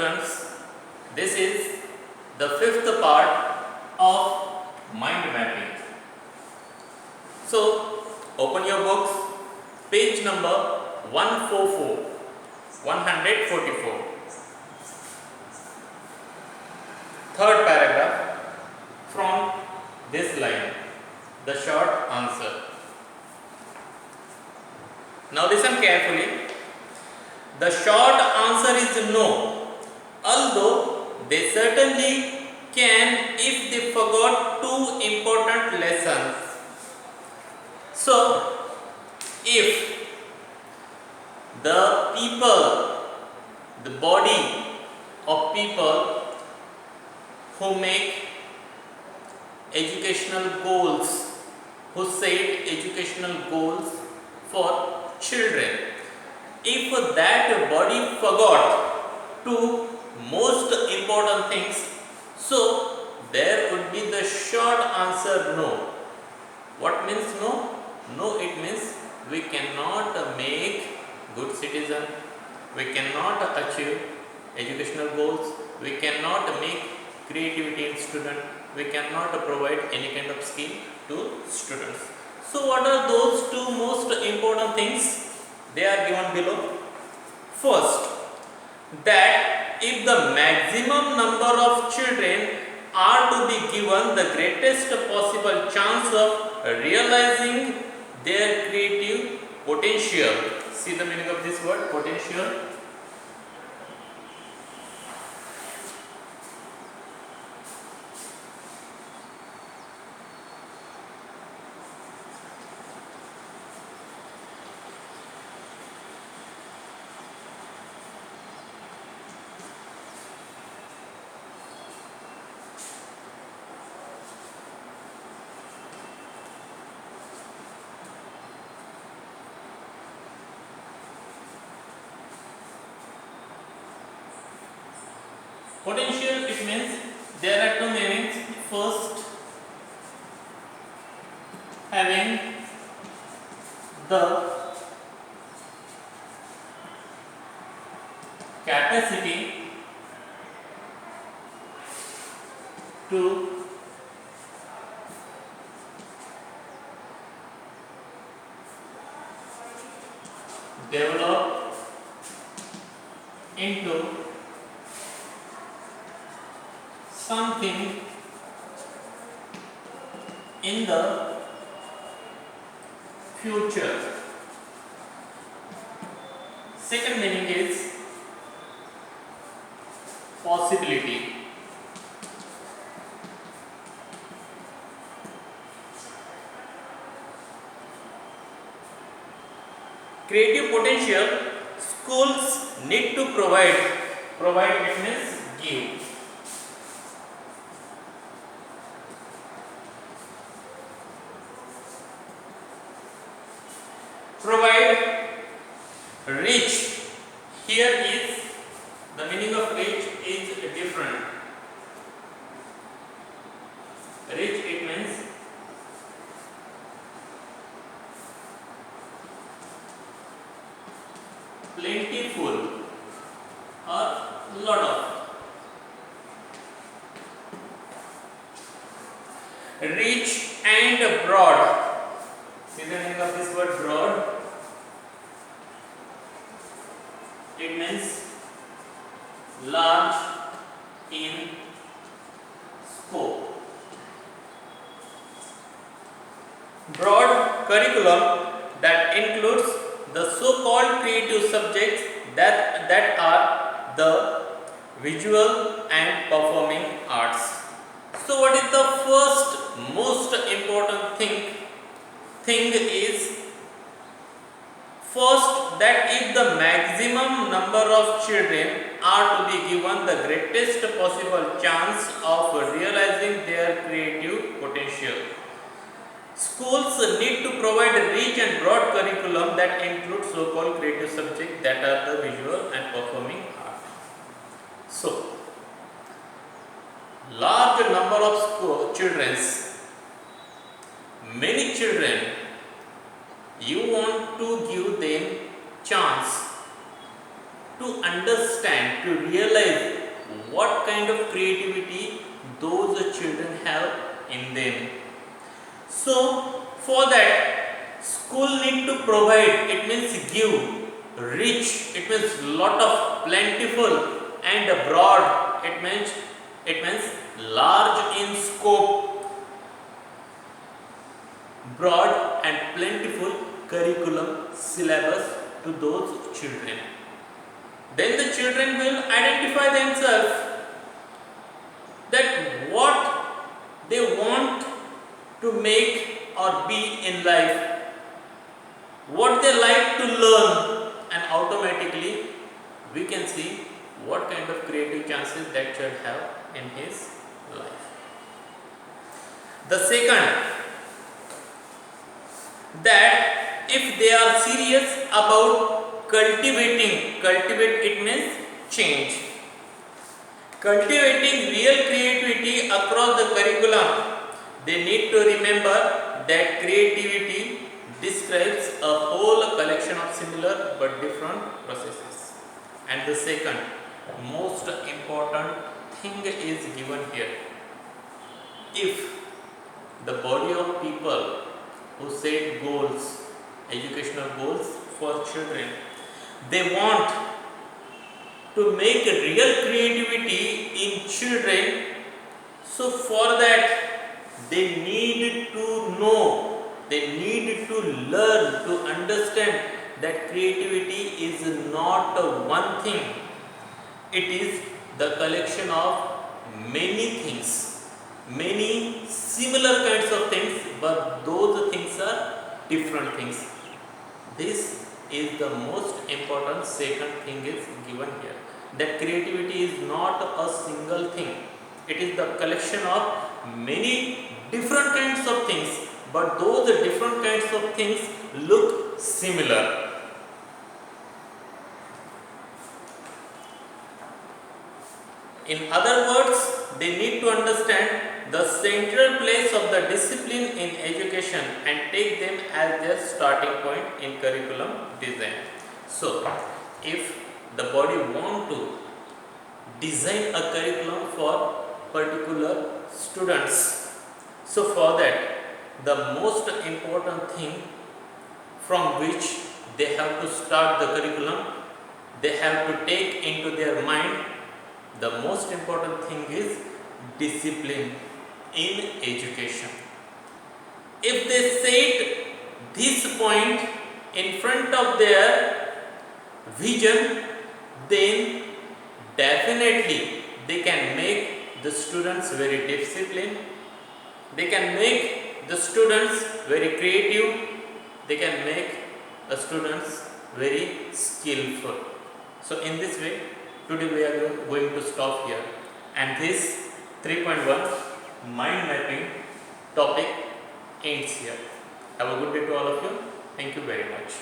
students, this is the fifth part of mind mapping. So, open your books, page number 144. Third paragraph from this line, the short answer. Now listen carefully. The short answer is no, although they certainly can if they forgot two important lessons. So, if the body of people who make educational goals, who set educational goals for children, if that body forgot two most important things, so there would be the short answer no. What means no? No, it means we cannot make good citizen, we cannot achieve educational goals, we cannot make creativity in student, we cannot provide any kind of skill to students. So what are those two most important things? They are given below. First, that if the maximum number of children are to be given the greatest possible chance of realizing their creative potential. See the meaning of this word, potential. Potential, it means there are two meanings. First, having the capacity to develop into something in the future. Second meaning is possibility. Creative potential, schools need to provide it means give. Provide, reach. Here is the meaning of reach is different. Reach, it means plentiful or lot of. Rich and broad. See the meaning of this word broad? It means large in scope. Broad curriculum that includes the so-called creative subjects that are the visual and performing arts. So what is the first most important thing is first that if the maximum number of children are to be given the greatest possible chance of realizing their creative potential, schools need to provide a rich and broad curriculum that includes so-called creative subjects that are the visual and performing art. So, large number of children, many children, you want to give them chance to understand, to realize what kind of creativity those children have in them. So for that, school need to provide, it means give, rich, it means lot of, plentiful, and broad, it means large in scope, broad and plentiful curriculum syllabus to those children. Then the children will identify themselves that what they want to make or be in life, what they like to learn, and automatically we can see what kind of creative chances that child have in his life. The second, that if they are serious about cultivate it means change. Cultivating real creativity across the curriculum, they need to remember that creativity describes a whole collection of similar but different processes. And the second most important thing is given here. If the body of people who set goals, educational goals for children, they want to make real creativity in children, so for that they need to know, they need to learn to understand that creativity is not one thing, it is the collection of many things, many similar kinds of things, but those things are different things. This is the most important second thing is given here, that creativity is not a single thing, it is the collection of many different kinds of things, but those different kinds of things look similar. In other words, they need to understand the central place of the discipline in education and take them as their starting point in curriculum design. So, if the body want to design a curriculum for particular students, so for that the most important thing from which they have to start the curriculum, they have to take into their mind, the most important thing is discipline in education. If they set this point in front of their vision, then definitely they can make the students very disciplined, they can make the students very creative, they can make the students very skillful. So in this way, today we are going to stop here, and this 3.1 mind mapping topic ends here. Have a good day to all of you. Thank you very much.